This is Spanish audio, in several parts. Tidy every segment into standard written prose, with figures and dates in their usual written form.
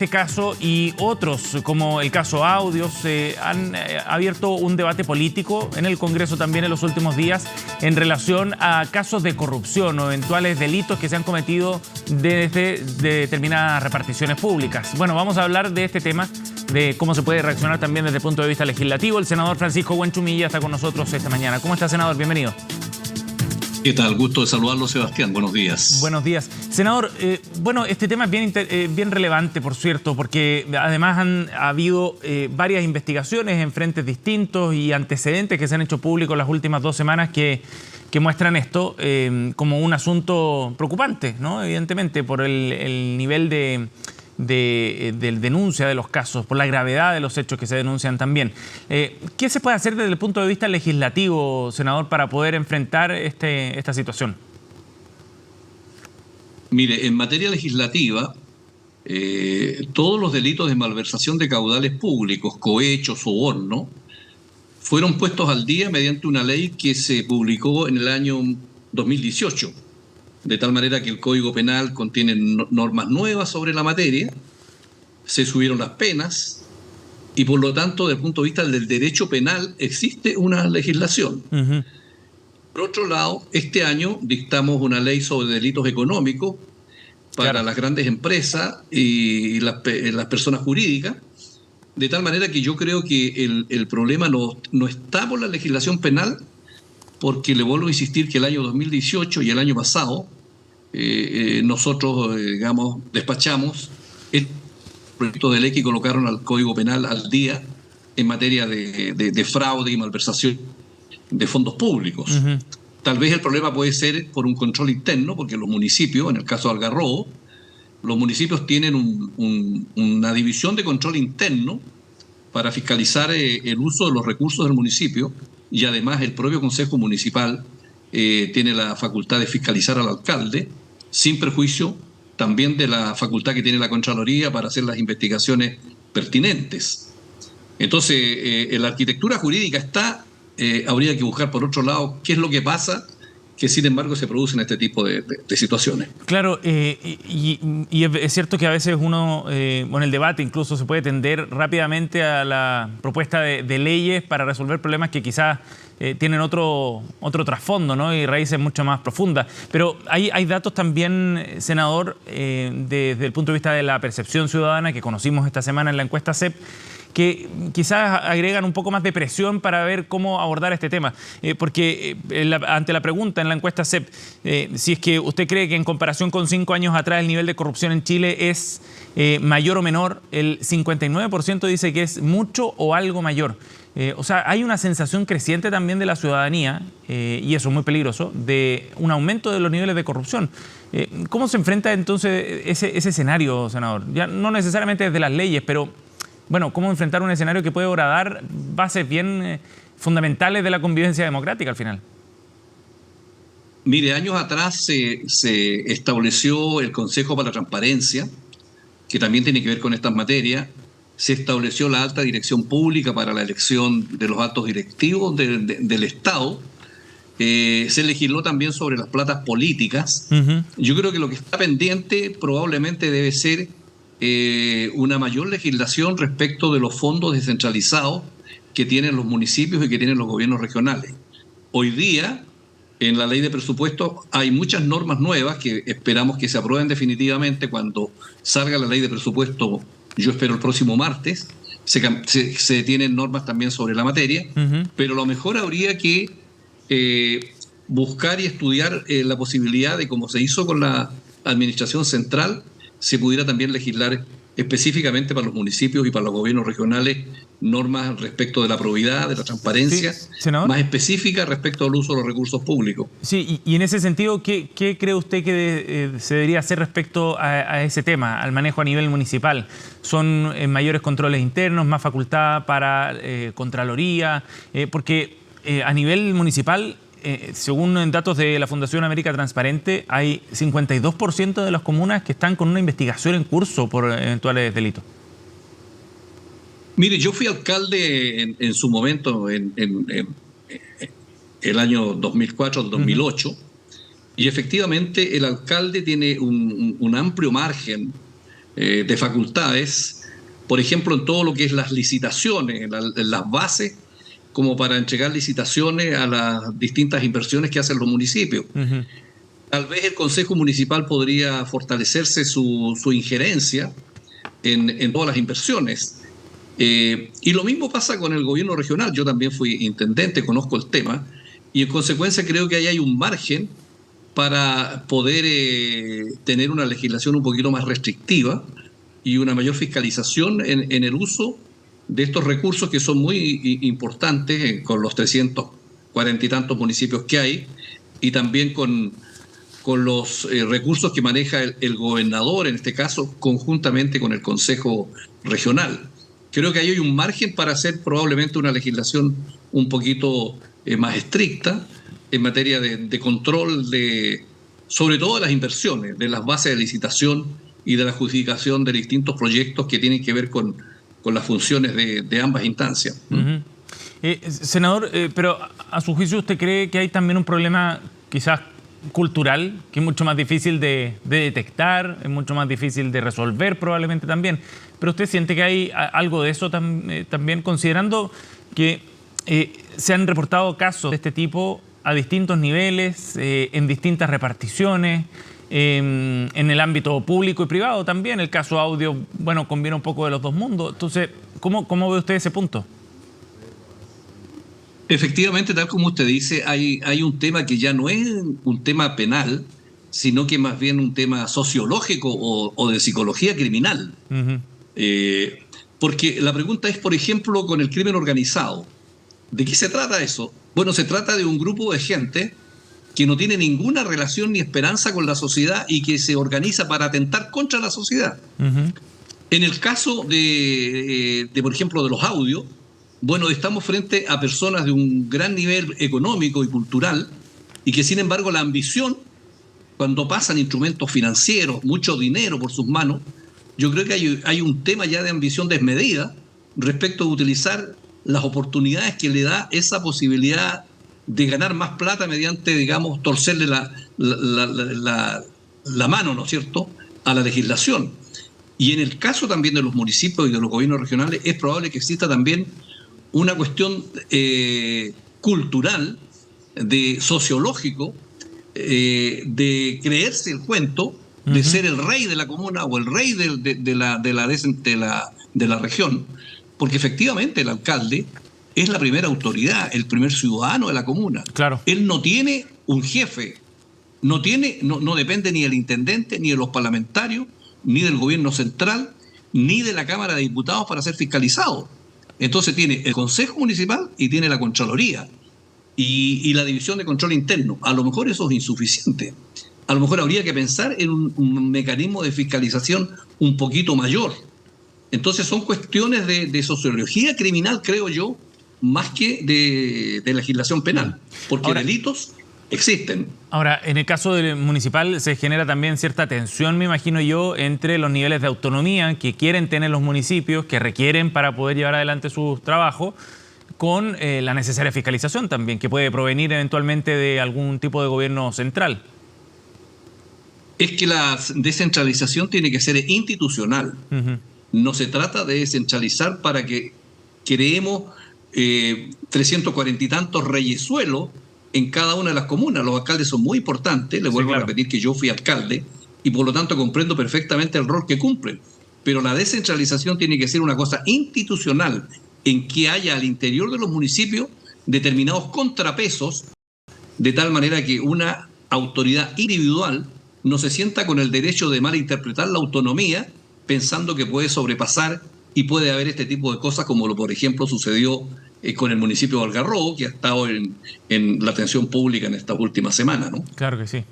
Este caso y otros, como el caso Audios, han abierto un debate político en el Congreso también en los últimos días en relación a casos de corrupción o eventuales delitos que se han cometido desde determinadas reparticiones públicas. Bueno, vamos a hablar de este tema, de cómo se puede reaccionar también desde el punto de vista legislativo. El senador Francisco Buenchumilla está con nosotros esta mañana. ¿Cómo está, senador? Bienvenido. ¿Qué tal? Gusto de saludarlo, Sebastián. Buenos días. Buenos días. Senador, bueno, este tema es bien relevante, por cierto, porque además ha habido varias investigaciones en frentes distintos y antecedentes que se han hecho públicos las últimas 2 semanas que muestran esto como un asunto preocupante, ¿no? Evidentemente, por el nivel de denuncia de los casos, por la gravedad de los hechos que se denuncian también. ¿Qué se puede hacer desde el punto de vista legislativo, senador, para poder enfrentar esta situación? Mire, en materia legislativa, todos los delitos de malversación de caudales públicos, cohecho, soborno, fueron puestos al día mediante una ley que se publicó en el año 2018. De tal manera que el Código Penal contiene normas nuevas sobre la materia, se subieron las penas y por lo tanto, desde el punto de vista del derecho penal, existe una legislación. Uh-huh. Por otro lado, este año dictamos una ley sobre delitos económicos para las grandes empresas y las personas jurídicas, de tal manera que yo creo que el problema no está por la legislación penal, porque le vuelvo a insistir que el año 2018 y el año pasado nosotros, despachamos el proyecto de ley que colocaron al Código Penal al día en materia de fraude y malversación de fondos públicos. Uh-huh. Tal vez el problema puede ser por un control interno, porque los municipios, en el caso de Algarrobo, los municipios tienen una división de control interno para fiscalizar el uso de los recursos del municipio, y además el propio Consejo Municipal tiene la facultad de fiscalizar al alcalde, sin perjuicio también de la facultad que tiene la Contraloría para hacer las investigaciones pertinentes. Entonces, en la arquitectura jurídica está, habría que buscar por otro lado qué es lo que pasa, que sin embargo se producen este tipo de situaciones. Claro, y es cierto que a veces uno, en el debate incluso se puede tender rápidamente a la propuesta de leyes para resolver problemas que quizás tienen otro trasfondo, ¿no? Y raíces mucho más profundas. Pero hay datos también, senador, desde el punto de vista de la percepción ciudadana que conocimos esta semana en la encuesta CEP, que quizás agregan un poco más de presión para ver cómo abordar este tema. Porque ante la pregunta en la encuesta CEP, si es que usted cree que en comparación con 5 años atrás el nivel de corrupción en Chile es mayor o menor, el 59% dice que es mucho o algo mayor. O sea, hay una sensación creciente también de la ciudadanía, y eso es muy peligroso, de un aumento de los niveles de corrupción. ¿Cómo se enfrenta entonces ese escenario, senador? Ya no necesariamente desde las leyes, pero bueno, ¿cómo enfrentar un escenario que puede horadar bases bien fundamentales de la convivencia democrática al final? Mire, años atrás se estableció el Consejo para la Transparencia, que también tiene que ver con estas materias. Se estableció la alta dirección pública para la elección de los altos directivos del Estado. Se legisló también sobre las platas políticas. Uh-huh. Yo creo que lo que está pendiente probablemente debe ser una mayor legislación respecto de los fondos descentralizados que tienen los municipios y que tienen los gobiernos regionales. Hoy día, en la ley de presupuesto, hay muchas normas nuevas que esperamos que se aprueben definitivamente cuando salga la ley de presupuesto. Yo espero el próximo martes. Se tienen normas también sobre la materia, uh-huh. Pero a lo mejor habría que buscar y estudiar la posibilidad de, como se hizo con la administración central, se pudiera también legislar específicamente para los municipios y para los gobiernos regionales normas respecto de la probidad, de la transparencia, sí, más específicas respecto al uso de los recursos públicos. Sí, y en ese sentido, ¿qué cree usted que se debería hacer respecto a ese tema, al manejo a nivel municipal? ¿Son mayores controles internos, más facultad para Contraloría? Porque a nivel municipal, según datos de la Fundación América Transparente, hay 52% de las comunas que están con una investigación en curso por eventuales delitos. Mire, yo fui alcalde en su momento, en el año 2004 al 2008, uh-huh. Y efectivamente el alcalde tiene un amplio margen de facultades, por ejemplo, en todo lo que es las licitaciones, en las bases, como para entregar licitaciones a las distintas inversiones que hacen los municipios. Ujú. Tal vez el Consejo Municipal podría fortalecerse su injerencia en todas las inversiones. Y lo mismo pasa con el gobierno regional. Yo también fui intendente, conozco el tema, y en consecuencia creo que ahí hay un margen para poder tener una legislación un poquito más restrictiva y una mayor fiscalización en el uso de estos recursos que son muy importantes con los 340 y tantos municipios que hay, y también con los recursos que maneja el gobernador, en este caso, conjuntamente con el Consejo Regional. Creo que ahí hay un margen para hacer probablemente una legislación un poquito más estricta en materia de control sobre todo de las inversiones, de las bases de licitación y de la adjudicación de distintos proyectos que tienen que ver con las funciones de ambas instancias. Uh-huh. Senador, pero a su juicio, ¿usted cree que hay también un problema quizás cultural, que es mucho más difícil de detectar, es mucho más difícil de resolver probablemente también? Pero ¿usted siente que hay algo de eso también, considerando que se han reportado casos de este tipo a distintos niveles, en distintas reparticiones, en el ámbito público y privado también? El caso audio, bueno, conviene un poco de los dos mundos. Entonces, ¿cómo ve usted ese punto? Efectivamente, tal como usted dice, hay un tema que ya no es un tema penal, sino que más bien un tema sociológico o de psicología criminal. Uh-huh. Porque la pregunta es, por ejemplo, con el crimen organizado. ¿De qué se trata eso? Bueno, se trata de un grupo de gente que no tiene ninguna relación ni esperanza con la sociedad y que se organiza para atentar contra la sociedad. Uh-huh. En el caso por ejemplo, de los audios, bueno, estamos frente a personas de un gran nivel económico y cultural y que, sin embargo, la ambición, cuando pasan instrumentos financieros, mucho dinero por sus manos, yo creo que hay un tema ya de ambición desmedida respecto de utilizar las oportunidades que le da esa posibilidad de ganar más plata mediante, digamos, torcerle la mano, ¿no es cierto?, a la legislación. Y en el caso también de los municipios y de los gobiernos regionales, es probable que exista también una cuestión cultural, sociológico, de creerse el cuento de ser el rey de la comuna o el rey de la región, porque efectivamente el alcalde es la primera autoridad, el primer ciudadano de la comuna. Claro. Él no tiene un jefe, no depende ni del intendente, ni de los parlamentarios, ni del gobierno central, ni de la Cámara de Diputados para ser fiscalizado. Entonces tiene el Consejo Municipal y tiene la Contraloría y la División de Control Interno. A lo mejor eso es insuficiente. A lo mejor habría que pensar en un mecanismo de fiscalización un poquito mayor. Entonces son cuestiones de sociología criminal, creo yo, más que de legislación penal, porque ahora, delitos existen. Ahora, en el caso del municipal se genera también cierta tensión, me imagino yo, entre los niveles de autonomía que quieren tener los municipios, que requieren para poder llevar adelante sus trabajos, con la necesaria fiscalización también, que puede provenir eventualmente de algún tipo de gobierno central. Es que la descentralización tiene que ser institucional. Uh-huh. No se trata de descentralizar para que creemos 340 y tantos reyesuelos en cada una de las comunas. Los alcaldes son muy importantes, les vuelvo a repetir que yo fui alcalde y por lo tanto comprendo perfectamente el rol que cumplen. Pero la descentralización tiene que ser una cosa institucional, en que haya al interior de los municipios determinados contrapesos, de tal manera que una autoridad individual no se sienta con el derecho de malinterpretar la autonomía pensando que puede sobrepasar y puede haber este tipo de cosas como por ejemplo sucedió con el municipio de Algarrobo, que ha estado en la atención pública en estas últimas semanas, ¿no? Claro que sí.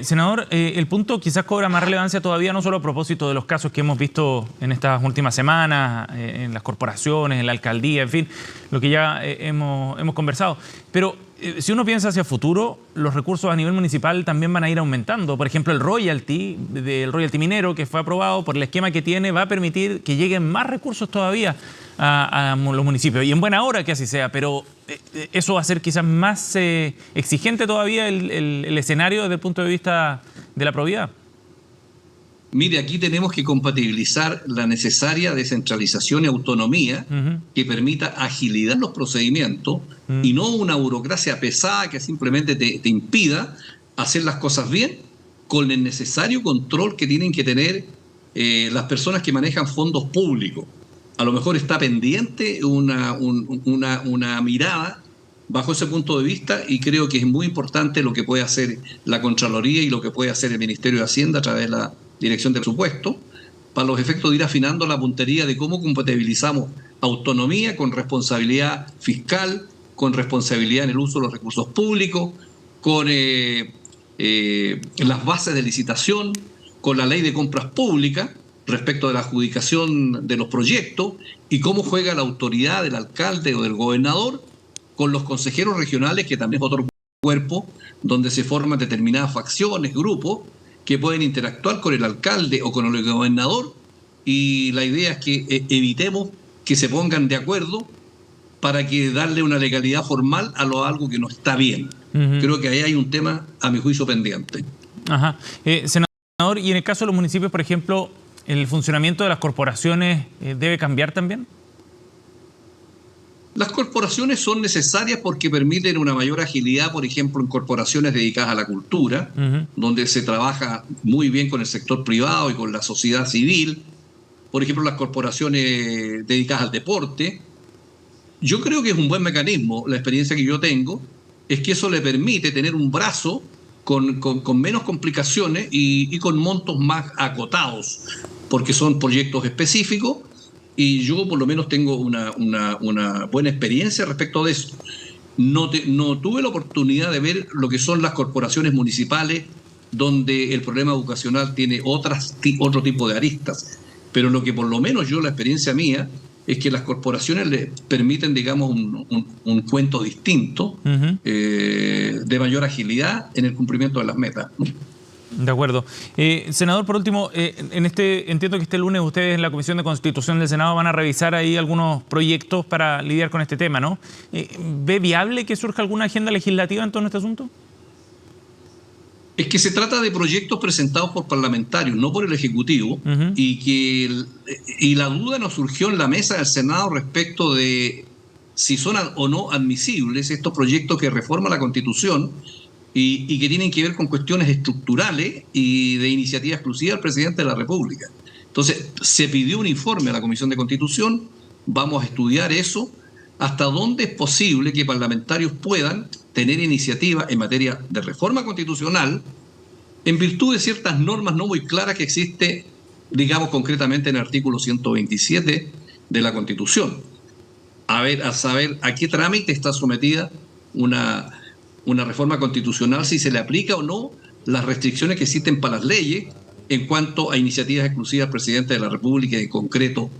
Senador, el punto quizás cobra más relevancia todavía, no solo a propósito de los casos que hemos visto en estas últimas semanas, en las corporaciones, en la alcaldía, en fin, lo que ya hemos conversado. Pero si uno piensa hacia el futuro, los recursos a nivel municipal también van a ir aumentando. Por ejemplo, el royalty, del royalty minero que fue aprobado por el esquema que tiene, va a permitir que lleguen más recursos todavía a los municipios. Y en buena hora que así sea, pero eso va a ser quizás más exigente todavía el escenario desde el punto de vista de la probidad. Mire, aquí tenemos que compatibilizar la necesaria descentralización y autonomía que permita agilidad en los procedimientos y no una burocracia pesada que simplemente te impida hacer las cosas bien, con el necesario control que tienen que tener las personas que manejan fondos públicos. A lo mejor está pendiente una mirada bajo ese punto de vista, y creo que es muy importante lo que puede hacer la Contraloría y lo que puede hacer el Ministerio de Hacienda a través de la Dirección de Presupuesto, para los efectos de ir afinando la puntería de cómo compatibilizamos autonomía con responsabilidad fiscal, con responsabilidad en el uso de los recursos públicos, con las bases de licitación, con la ley de compras públicas respecto de la adjudicación de los proyectos, y cómo juega la autoridad del alcalde o del gobernador con los consejeros regionales, que también es otro cuerpo donde se forman determinadas facciones, grupos, que pueden interactuar con el alcalde o con el gobernador, y la idea es que evitemos que se pongan de acuerdo para que darle una legalidad formal a algo que no está bien. Creo que ahí hay un tema, a mi juicio, pendiente. Ajá. Senador, y en el caso de los municipios, por ejemplo, ¿el funcionamiento de las corporaciones debe cambiar también? Las corporaciones son necesarias porque permiten una mayor agilidad, por ejemplo, en corporaciones dedicadas a la cultura, donde se trabaja muy bien con el sector privado y con la sociedad civil. Por ejemplo, las corporaciones dedicadas al deporte. Yo creo que es un buen mecanismo. La experiencia que yo tengo es que eso le permite tener un brazo con menos complicaciones y con montos más acotados, porque son proyectos específicos. Y yo por lo menos tengo una buena experiencia respecto de eso. No tuve la oportunidad de ver lo que son las corporaciones municipales, donde el problema educacional tiene otro tipo de aristas. Pero lo que por lo menos yo, la experiencia mía, es que las corporaciones le permiten, digamos, un cuento distinto, de mayor agilidad en el cumplimiento de las metas, ¿no? De acuerdo. Senador, por último, entiendo que este lunes ustedes en la Comisión de Constitución del Senado van a revisar ahí algunos proyectos para lidiar con este tema, ¿no? ¿Ve viable que surja alguna agenda legislativa en torno a este asunto? Es que se trata de proyectos presentados por parlamentarios, no por el Ejecutivo, y la duda nos surgió en la mesa del Senado respecto de si son o no admisibles estos proyectos que reforman la Constitución y que tienen que ver con cuestiones estructurales y de iniciativa exclusiva del presidente de la República. Entonces, se pidió un informe a la Comisión de Constitución, vamos a estudiar eso, hasta dónde es posible que parlamentarios puedan tener iniciativa en materia de reforma constitucional en virtud de ciertas normas no muy claras que existe, digamos concretamente en el artículo 127 de la Constitución. A saber a qué trámite está sometida una reforma constitucional, si se le aplica o no las restricciones que existen para las leyes en cuanto a iniciativas exclusivas del presidente de la República, y en concreto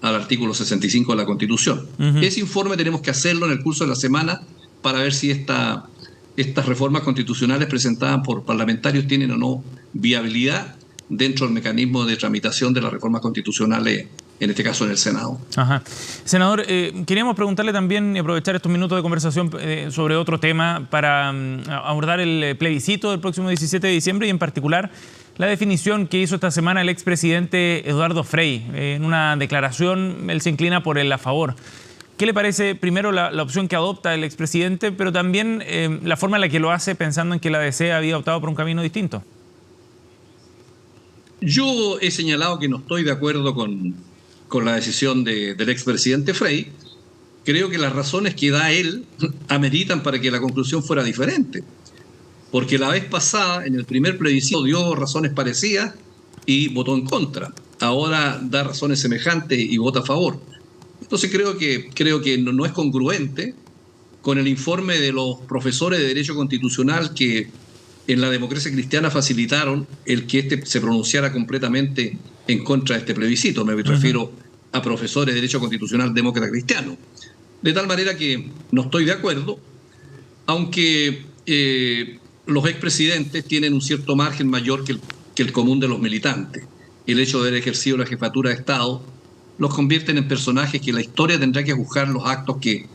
al artículo 65 de la Constitución. Ese informe tenemos que hacerlo en el curso de la semana para ver si estas reformas constitucionales presentadas por parlamentarios tienen o no viabilidad dentro del mecanismo de tramitación de las reformas constitucionales, en este caso en el Senado. Ajá. Senador, queríamos preguntarle también y aprovechar estos minutos de conversación sobre otro tema para abordar el plebiscito del próximo 17 de diciembre y en particular la definición que hizo esta semana el expresidente Eduardo Frei. En una declaración él se inclina por el a favor. ¿Qué le parece primero la opción que adopta el expresidente, pero también la forma en la que lo hace pensando en que la DC había optado por un camino distinto? Yo he señalado que no estoy de acuerdo con la decisión del expresidente Frei. Creo que las razones que da él ameritan para que la conclusión fuera diferente. Porque la vez pasada, en el primer plebiscito, dio razones parecidas y votó en contra. Ahora da razones semejantes y vota a favor. Entonces creo que no es congruente con el informe de los profesores de Derecho Constitucional que en la democracia cristiana facilitaron el que se pronunciara completamente en contra de este plebiscito. Me refiero a profesores de Derecho Constitucional demócrata cristiano. De tal manera que no estoy de acuerdo, aunque los expresidentes tienen un cierto margen mayor que el común de los militantes. El hecho de haber ejercido la jefatura de Estado los convierten en personajes que la historia tendrá que juzgar los actos que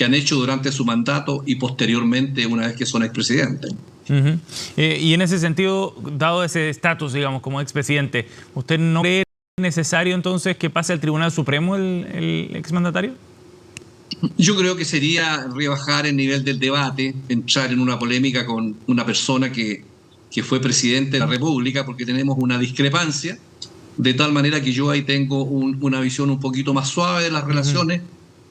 han hecho durante su mandato y posteriormente una vez que son expresidentes. Ujú. Y en ese sentido, dado ese estatus, digamos, como expresidente, ¿usted no cree necesario entonces que pase al Tribunal Supremo el exmandatario? Yo creo que sería rebajar el nivel del debate, entrar en una polémica con una persona que fue presidente de la República, porque tenemos una discrepancia, de tal manera que yo ahí tengo una visión un poquito más suave de las relaciones,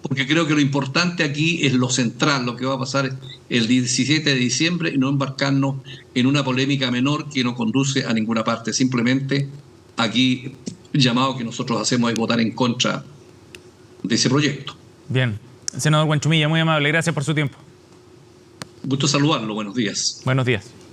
porque creo que lo importante aquí es lo central, lo que va a pasar el 17 de diciembre y no embarcarnos en una polémica menor que no conduce a ninguna parte. Simplemente aquí el llamado que nosotros hacemos es votar en contra de ese proyecto. Bien. Senador Huanchumilla, muy amable. Gracias por su tiempo. Gusto saludarlo. Buenos días. Buenos días.